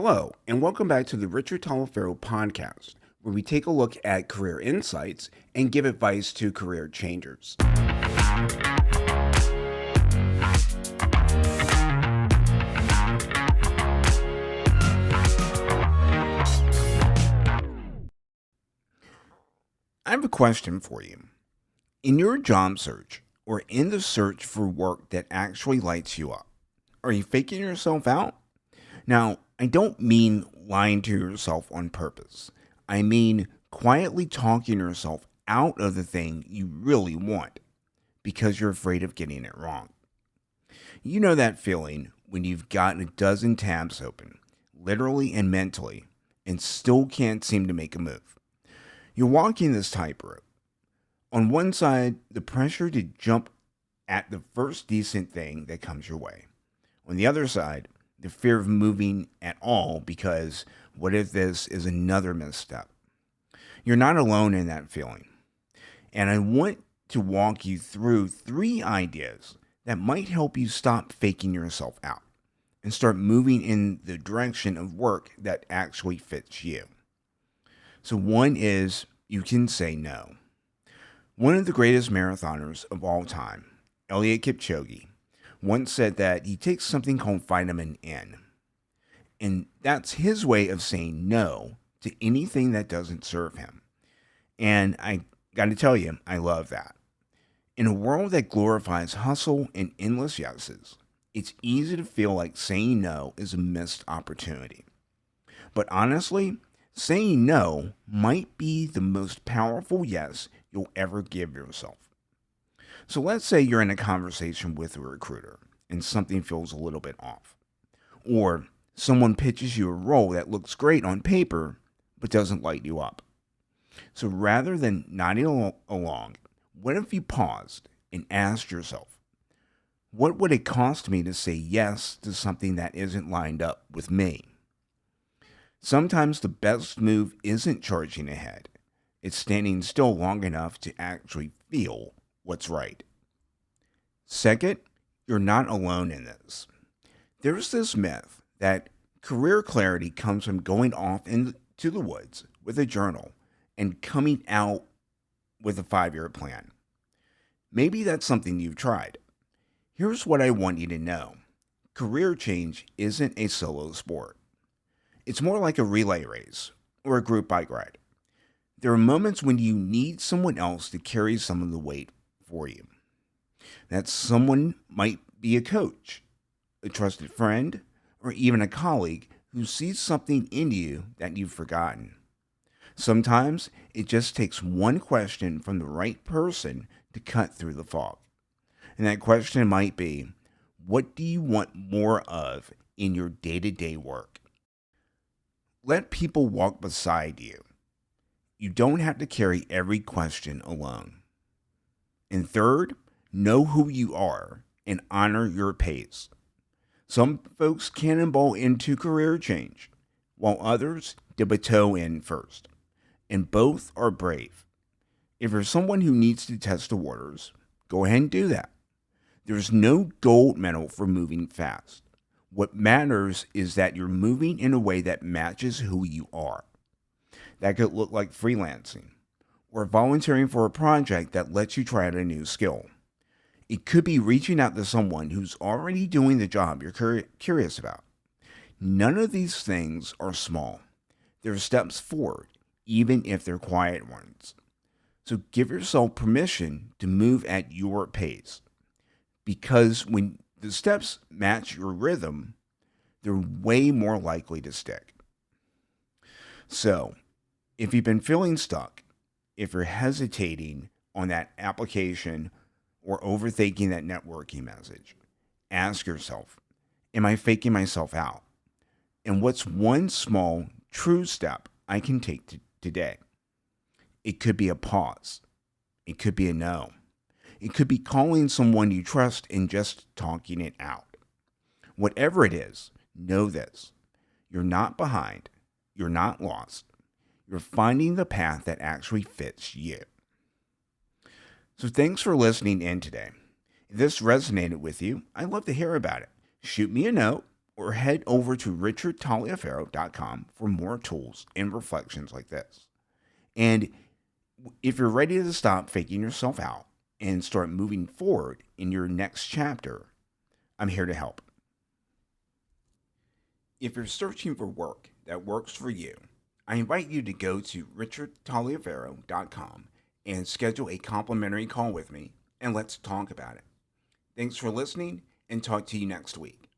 Hello, and welcome back to the Richard Talaferro podcast, where we take a look at career insights and give advice to career changers. I have a question for you. In your job search, or in the search for work that actually lights you up, are you faking yourself out? Now, I don't mean lying to yourself on purpose. I mean quietly talking yourself out of the thing you really want because you're afraid of getting it wrong. You know that feeling when you've got a dozen tabs open, literally and mentally, and still can't seem to make a move. You're walking this tightrope. On one side, the pressure to jump at the first decent thing that comes your way. On the other side, the fear of moving at all because what if this is another misstep? You're not alone in that feeling. And I want to walk you through 3 ideas that might help you stop faking yourself out and start moving in the direction of work that actually fits you. So, one is you can say no. One of the greatest marathoners of all time, Eliud Kipchoge, once said that he takes something called vitamin N. And that's his way of saying no to anything that doesn't serve him. And I got to tell you, I love that. In a world that glorifies hustle and endless yeses, it's easy to feel like saying no is a missed opportunity. But honestly, saying no might be the most powerful yes you'll ever give yourself. So let's say you're in a conversation with a recruiter and something feels a little bit off. Or someone pitches you a role that looks great on paper but doesn't light you up. So rather than nodding along, what if you paused and asked yourself, what would it cost me to say yes to something that isn't lined up with me? Sometimes the best move isn't charging ahead. It's standing still long enough to actually feel what's right. Second, you're not alone in this. There's this myth that career clarity comes from going off into the woods with a journal and coming out with a 5-year plan. Maybe that's something you've tried. Here's what I want you to know. Career change isn't a solo sport. It's more like a relay race or a group bike ride. There are moments when you need someone else to carry some of the weight for you. That someone might be a coach, a trusted friend, or even a colleague who sees something in you that you've forgotten. Sometimes it just takes one question from the right person to cut through the fog. And that question might be, what do you want more of in your day-to-day work? Let people walk beside you. You don't have to carry every question alone. And third, know who you are and honor your pace. Some folks cannonball into career change, while others dip a toe in first. And both are brave. If you're someone who needs to test the waters, go ahead and do that. There's no gold medal for moving fast. What matters is that you're moving in a way that matches who you are. That could look like freelancing or volunteering for a project that lets you try out a new skill. It could be reaching out to someone who's already doing the job you're curious about. None of these things are small. They're steps forward, even if they're quiet ones. So give yourself permission to move at your pace. Because when the steps match your rhythm, they're way more likely to stick. So, if you've been feeling stuck, if you're hesitating on that application or overthinking that networking message, ask yourself, am I faking myself out? And what's one small, true step I can take today? It could be a pause. It could be a no. It could be calling someone you trust and just talking it out. Whatever it is, know this. You're not behind. You're not lost. You're finding the path that actually fits you. So thanks for listening in today. If this resonated with you, I'd love to hear about it. Shoot me a note or head over to richardtaliaferro.com for more tools and reflections like this. And if you're ready to stop faking yourself out and start moving forward in your next chapter, I'm here to help. If you're searching for work that works for you, I invite you to go to richardtaliaferro.com and schedule a complimentary call with me, and let's talk about it. Thanks for listening, and talk to you next week.